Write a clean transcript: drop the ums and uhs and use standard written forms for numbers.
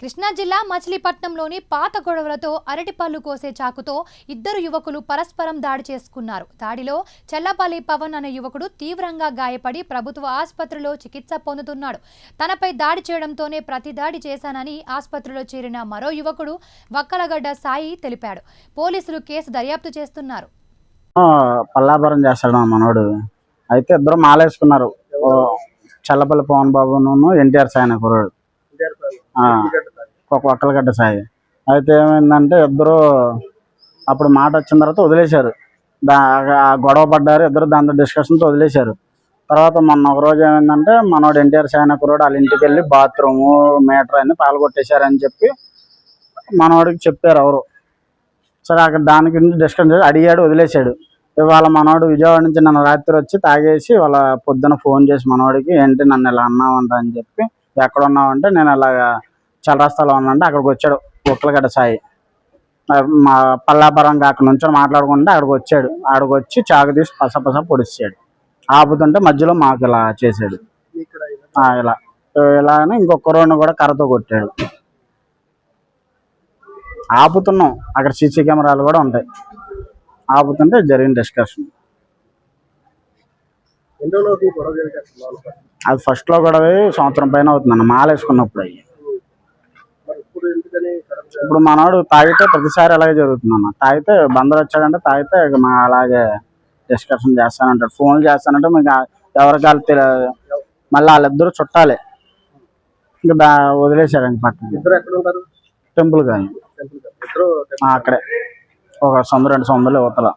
కృష్ణా జిల్లా మచిలీపట్నంలోని పాత గొడవలతో అరటిపళ్ళు కోసే చాకుతో ఇద్దరు యువకులు పరస్పరం దాడి చేసుకున్నారు. దాడిలో చెల్లపల్లి పవన్ అనే యువకుడు తీవ్రంగా గాయపడి ప్రభుత్వ ఆసుపత్రిలో చికిత్స పొందుతున్నాడు. తనపై దాడి చేయడంతోనే ప్రతి దాడి చేశానని ఆసుపత్రిలో చేరిన మరో యువకుడు వక్కలగడ్డ సాయి తెలిపాడు. పోలీసులు కేసు దర్యాప్తు చేస్తున్నారు. పల్లాపురం చేస్తాడు మనోడు. అయితే ఇద్దరు మాలేసుకున్నారు. చల్లపల్లి పవన్ బాబును ఎన్టీఆర్ సాయి కుర్రాడు, ఒక్కలగడ్డ సాయి. అయితే ఏమైందంటే ఇద్దరు అప్పుడు మాట వచ్చిన తర్వాత వదిలేశారు. గొడవ పడ్డారు ఇద్దరు, దాంతో డిస్కషన్తో వదిలేశారు. తర్వాత మొన్న ఒక రోజు ఏమైందంటే మనోడు ఎన్టీఆర్ సాయి కుర్రాడు వాళ్ళ ఇంటికి వెళ్ళి బాత్రూము మీటర్ అన్ని పాల్గొట్టేశారని చెప్పి మనోడికి చెప్పారు ఎవరు. సరే అక్కడ దానికి డిస్కషన్ చేసి అడిగాడు, వదిలేశాడు. ఇవాళ మనోడు విజయవాడ నుంచి నన్ను రాత్రి వచ్చి తాగేసి వాళ్ళ పొద్దున ఫోన్ చేసి మనోడికి ఏంటి నన్ను ఇలా అన్నావంట అని చెప్పి, ఎక్కడ ఉన్నావంటే నేను ఇలాగా చలరాస్తాలో ఉన్నాంటే అక్కడికి వచ్చాడు ఒక్కలగడ్డ సాయి. మా పల్లాపురం అక్కడ నుంచి మాట్లాడుకుంటే అక్కడికి వచ్చాడు. అక్కడికి వచ్చి చాకు తీసి పసపస పొడిచాడు. ఆపుతుంటే మధ్యలో మాకు ఇలా చేశాడు. ఇలాగనే ఇంకొక రోడ్ని కూడా కర్రతో కొట్టాడు. ఆపుతున్నాం, అక్కడ సీసీ కెమెరాలు కూడా ఉంటాయి. ఆపుతుంటే జరిగిన డిస్కషన్. అది ఫస్ట్ లో కూడా సంవత్సరం పైన అవుతుందన్న మాలేసుకున్నప్పుడు. అయ్యి ఇప్పుడు మనోడు తాగితే ప్రతిసారి అలాగే జరుగుతుందన్న. తాగితే బందరు వచ్చాడంటే తాగితే మా అలాగే డిస్కషన్ చేస్తానంటాడు, ఫోన్లు చేస్తానంటే మీకు ఎవరికాలు తెలియదు. మళ్ళీ వాళ్ళిద్దరు చుట్టాలే. ఇంకా వదిలేశాడు పక్కన టెంపుల్ కానీ అక్కడే ఒక 2 సందులు యువతల.